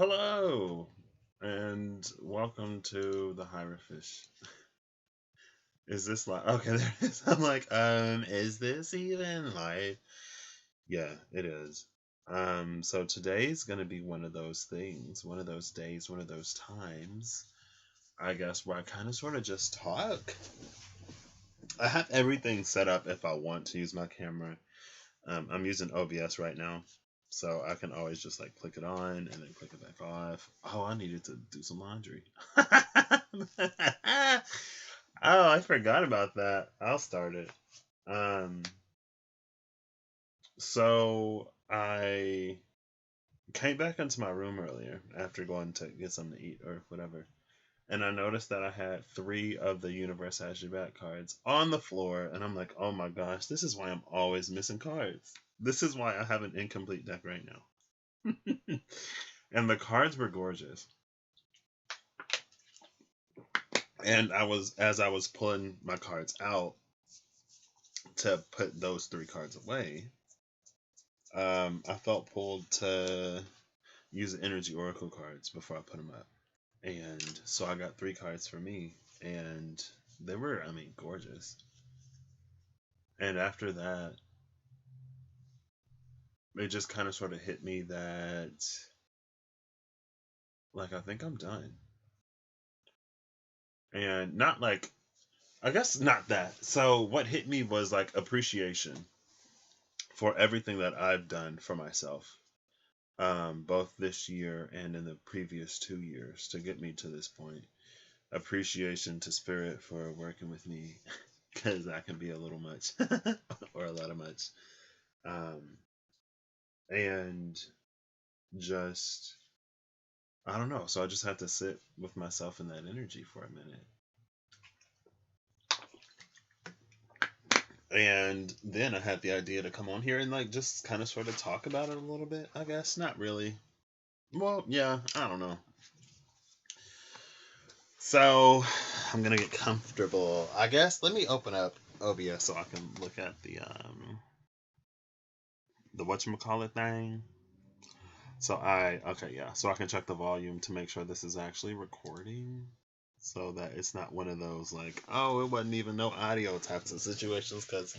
Hello, and welcome to the Hierophant. Is this live? Okay, there it is. I'm like, is this even live? Yeah, it is. So today's gonna be one of those things, one of those days, one of those times, I guess, where I kind of sort of just talk. I have everything set up if I want to use my camera. I'm using OBS right now, so I can always just like click it on and then click it back off. Oh, I needed to do some laundry. Oh, I forgot about that. I'll start it. Um, so I came back into my room earlier after going to get something to eat or whatever, and I noticed that I had three of the Universe Has Your Back cards on the floor, and I'm like, oh my gosh, this is why I'm always missing cards. This is why I have an incomplete deck right now. And the cards were gorgeous. And as I was pulling my cards out to put those three cards away, I felt pulled to use the Energy Oracle cards before I put them up. And so I got three cards for me, and they were, I mean, gorgeous. And after that, it just kind of sort of hit me that, like, I think I'm done. And not like, I guess not that. So what hit me was like appreciation for everything that I've done for myself, both this year and in the previous 2 years to get me to this point. Appreciation to Spirit for working with me because that can be a little much or a lot of much. And just, I don't know. So I just had to sit with myself in that energy for a minute. And then I had the idea to come on here and like just kind of sort of talk about it a little bit, I guess. Not really. Well, yeah, I don't know. So I'm gonna get comfortable. I guess let me open up OBS so I can look at the whatchamacallit thing. So okay, yeah. So I can check the volume to make sure this is actually recording. So that it's not one of those like, oh, it wasn't even no audio types of situations, because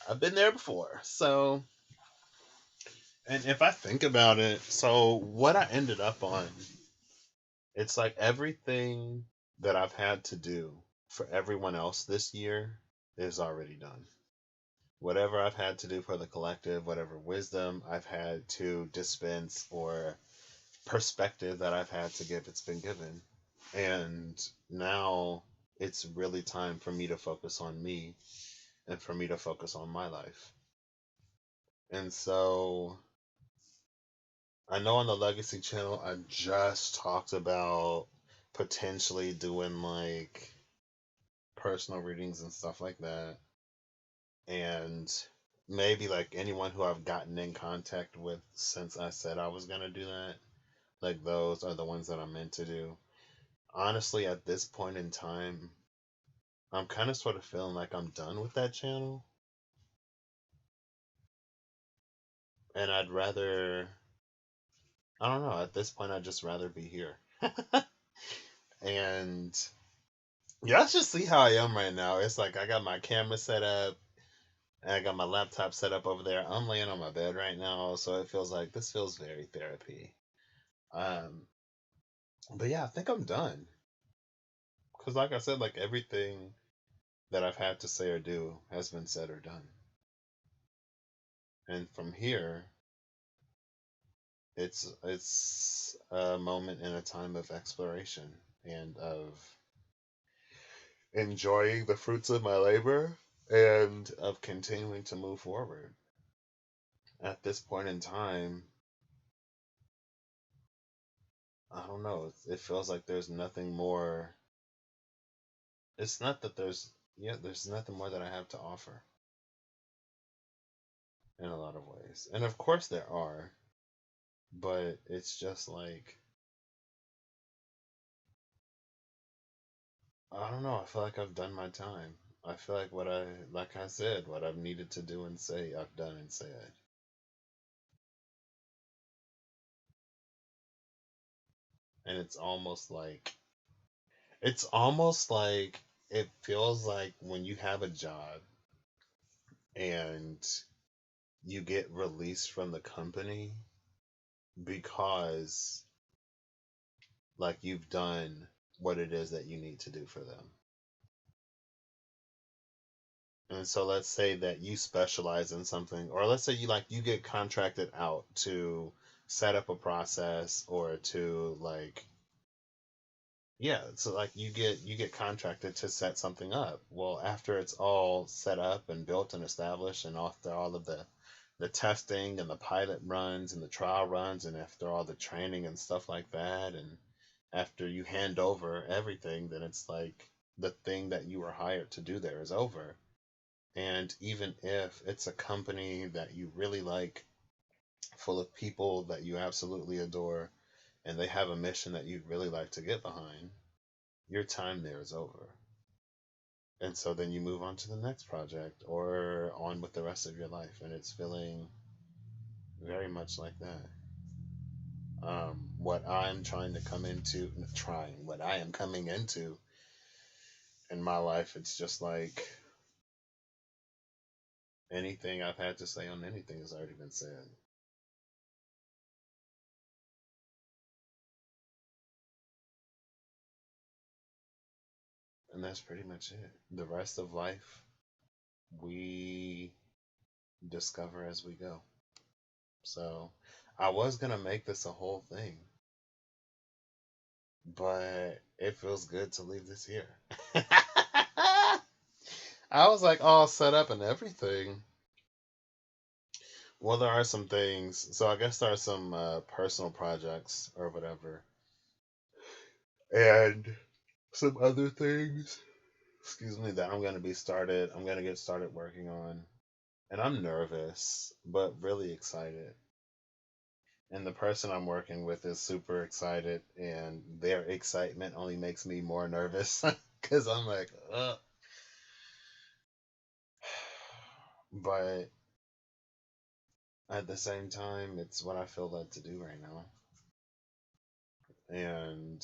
I've been there before. So, and if I think about it, so what I ended up on, it's like everything that I've had to do for everyone else this year is already done. Whatever I've had to do for the collective, whatever wisdom I've had to dispense or perspective that I've had to give, it's been given. And now it's really time for me to focus on me and for me to focus on my life. And so I know on the Legacy channel, I just talked about potentially doing like personal readings and stuff like that. And maybe like anyone who I've gotten in contact with since I said I was going to do that, like those are the ones that I'm meant to do. Honestly, at this point in time, I'm kind of sort of feeling like I'm done with that channel. And I'd rather, I don't know, at this point, I'd just rather be here. And yeah, let's just see how I am right now. It's like I got my camera set up, and I got my laptop set up over there. I'm laying on my bed right now, so it feels like this feels very therapy. Um, but yeah, I think I'm done. Because, like I said, like everything that I've had to say or do has been said or done. And from here, it's a moment in a time of exploration and of enjoying the fruits of my labor and of continuing to move forward. At this point in time, I don't know. It feels like there's nothing more. It's not that there's nothing more that I have to offer in a lot of ways. And of course there are, but it's just like, I don't know. I feel like I've done my time. I feel like like I said, what I've needed to do and say, I've done and said. And it's almost like it feels like when you have a job and you get released from the company because like you've done what it is that you need to do for them. And so let's say that you specialize in something, or let's say you get contracted out to set up a process or to like yeah, so like you get contracted to set something up. Well, after it's all set up and built and established and after all of the testing and the pilot runs and the trial runs and after all the training and stuff like that and after you hand over everything, then it's like the thing that you were hired to do there is over. And even if it's a company that you really like, full of people that you absolutely adore, and they have a mission that you'd really like to get behind, your time there is over. And so then you move on to the next project or on with the rest of your life. And it's feeling very much like that. What I'm trying to come into, trying, what I am coming into in my life, it's just like anything I've had to say on anything has already been said. And that's pretty much it. The rest of life, we discover as we go. So I was going to make this a whole thing, but it feels good to leave this here. I was like all set up and everything. Well, there are some things. So I guess there are some personal projects or whatever, and some other things. Excuse me, that I'm gonna be started. I'm gonna get started working on, and I'm nervous, but really excited. And the person I'm working with is super excited, and their excitement only makes me more nervous because I'm like, ugh. But at the same time, it's what I feel led to do right now. And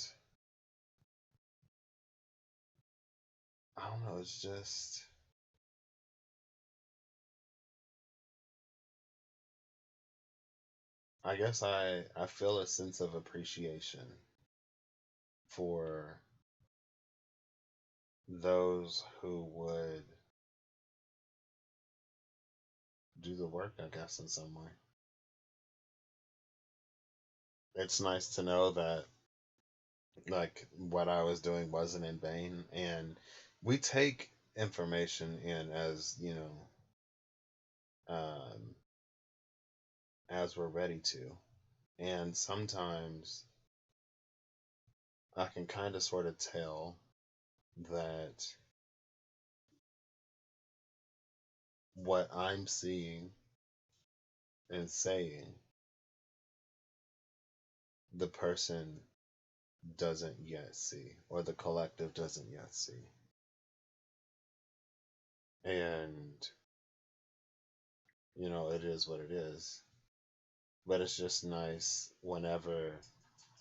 I don't know, it's just, I guess I feel a sense of appreciation for those who would do the work, I guess, in some way. It's nice to know that, like, what I was doing wasn't in vain. And we take information in um, as we're ready to. And sometimes I can kind of sort of tell that what I'm seeing and saying, the person doesn't yet see, or the collective doesn't yet see. And, it is what it is. But it's just nice whenever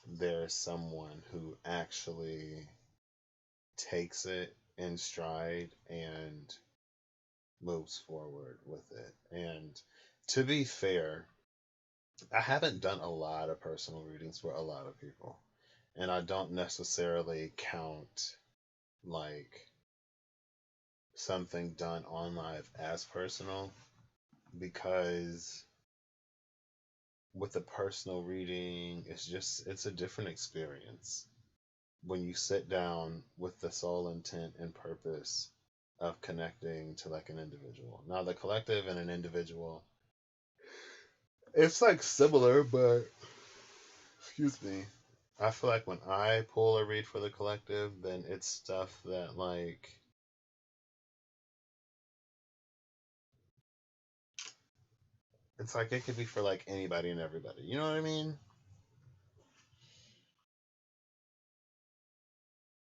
there's someone who actually takes it in stride and moves forward with it. And to be fair, I haven't done a lot of personal readings for a lot of people. And I don't necessarily count like something done on live as personal because with a personal reading, it's a different experience when you sit down with the sole intent and purpose of connecting to like an individual. Now, the collective and an individual, it's like similar, but excuse me. I feel like when I pull a read for the collective, then it's stuff that like it's like it could be for like anybody and everybody. You know what I mean?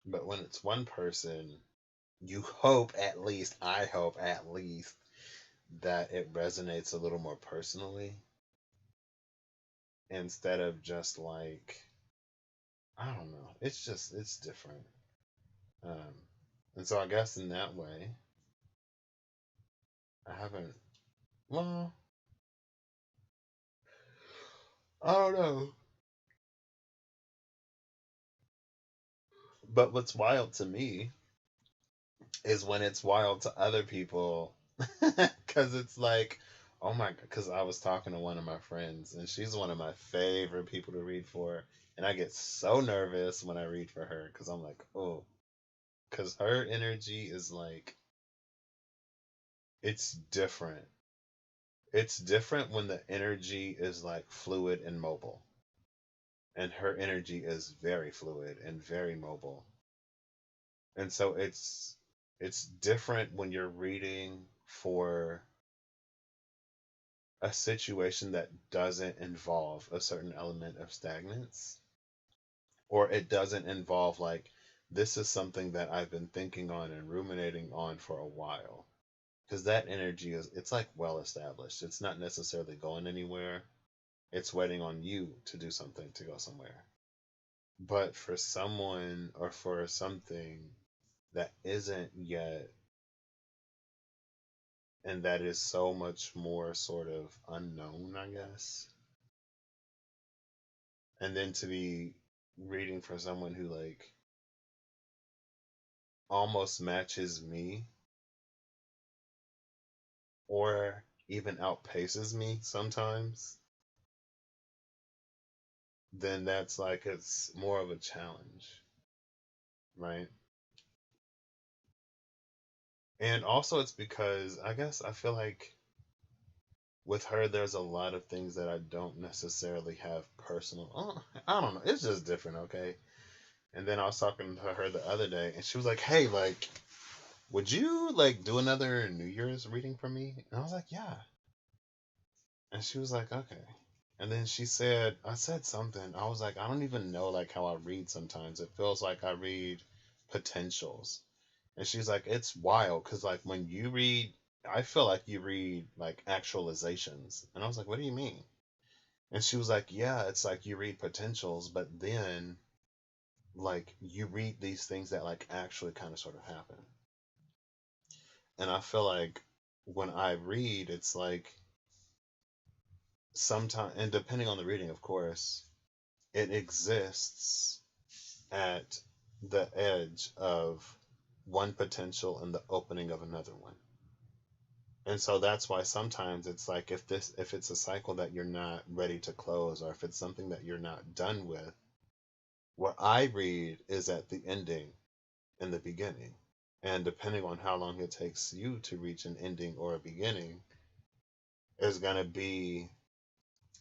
But when it's one person, you hope at least, I hope at least, that it resonates a little more personally instead of just like I don't know. It's different. Um, and so I guess in that way, I haven't. Well, I don't know. But what's wild to me is when it's wild to other people, because it's like, oh my god. Because I was talking to one of my friends, and she's one of my favorite people to read for, and I get so nervous when I read for her because I'm like, oh, because her energy is like, it's different. It's different when the energy is like fluid and mobile. And her energy is very fluid and very mobile. And so it's different when you're reading for a situation that doesn't involve a certain element of stagnance, or it doesn't involve like, this is something that I've been thinking on and ruminating on for a while, because that energy is, it's like well established, it's not necessarily going anywhere, it's waiting on you to do something to go somewhere. But for someone or for something that isn't yet, and that is so much more sort of unknown, I guess, and then to be reading for someone who like almost matches me or even outpaces me sometimes, then that's like, it's more of a challenge, right? And also, it's because I guess I feel like with her, there's a lot of things that I don't necessarily have personal. I don't know. It's just different, okay? And then I was talking to her the other day, and she was like, "Hey, like, would you like do another New Year's reading for me?" And I was like, "Yeah." And she was like, "Okay." And then she said, I said something. I was like, I don't even know like how I read sometimes. It feels like I read potentials. And she's like, it's wild because like when you read, I feel like you read like actualizations. And I was like, what do you mean? And she was like, yeah, it's like you read potentials, but then like you read these things that like actually kind of sort of happen. And I feel like when I read, it's like sometimes, and depending on the reading, of course, it exists at the edge of one potential and the opening of another one. And so that's why sometimes it's like, if it's a cycle that you're not ready to close, or if it's something that you're not done with, what I read is at the ending and the beginning. And depending on how long it takes you to reach an ending or a beginning is going to be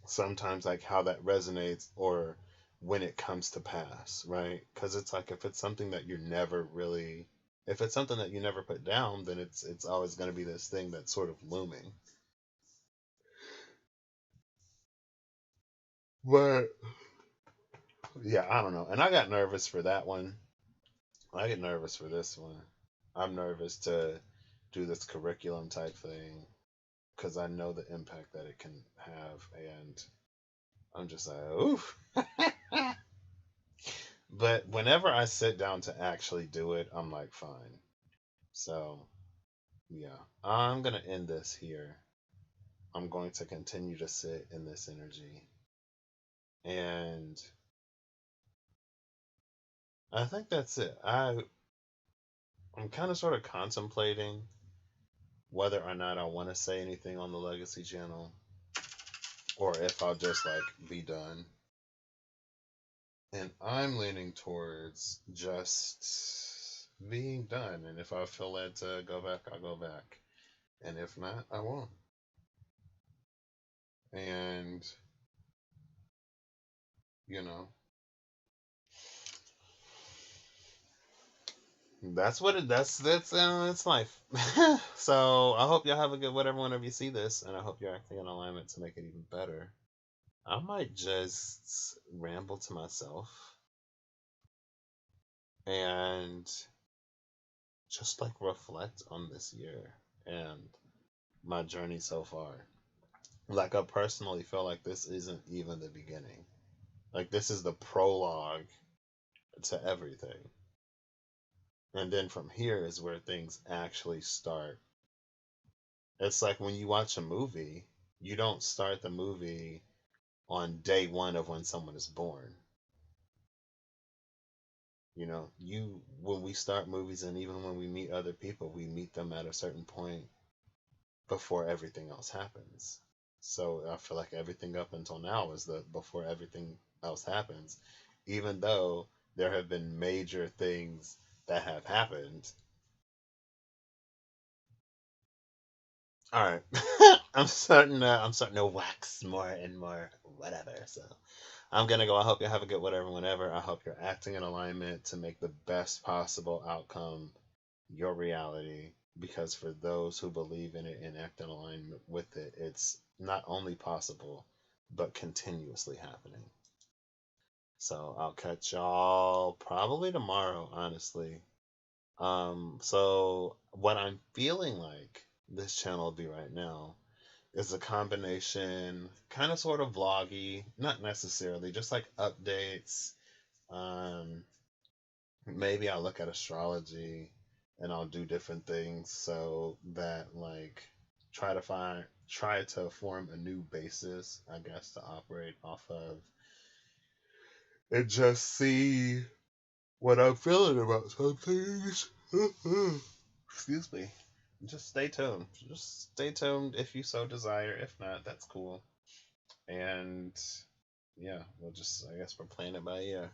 sometimes like how that resonates or when it comes to pass, right? Because it's like, if it's something that you're never really, if it's something that you never put down, then it's always going to be this thing that's sort of looming. But yeah, I don't know. And I got nervous for that one. I get nervous for this one. I'm nervous to do this curriculum type thing because I know the impact that it can have, and I'm just like, oof. But whenever I sit down to actually do it, I'm like, fine. So, yeah, I'm going to end this here. I'm going to continue to sit in this energy. And I think that's it. I'm kind of sort of contemplating whether or not I want to say anything on the Legacy channel or if I'll just like be done. And I'm leaning towards just being done. And if I feel led to go back, I'll go back. And if not, I won't. And, you know, that's what it, it's life. So I hope y'all have a good whatever whenever you see this, and I hope you're acting in alignment to make it even better. I might just ramble to myself and just like reflect on this year and my journey so far. Like, I personally feel like this isn't even the beginning. Like, this is the prologue to everything. And then from here is where things actually start. It's like when you watch a movie, you don't start the movie on day one of when someone is born. You know, you when we start movies and even when we meet other people, we meet them at a certain point before everything else happens. So I feel like everything up until now is the before everything else happens, even though there have been major things that have happened. All right, I'm starting to wax more and more whatever. So I'm gonna go. I hope you have a good whatever whenever. I hope you're acting in alignment to make the best possible outcome your reality, because for those who believe in it and act in alignment with it, it's not only possible but continuously happening. So I'll catch y'all probably tomorrow, honestly. So what I'm feeling like this channel will be right now is a combination, kind of sort of vloggy, not necessarily, just like updates. Um, Maybe I'll look at astrology and I'll do different things so that like try to form a new basis, I guess, to operate off of and just see what I'm feeling about some things. Excuse me. Just stay tuned. Just stay tuned if you so desire. If not, that's cool. And yeah, we'll just I guess we're playing it by ear.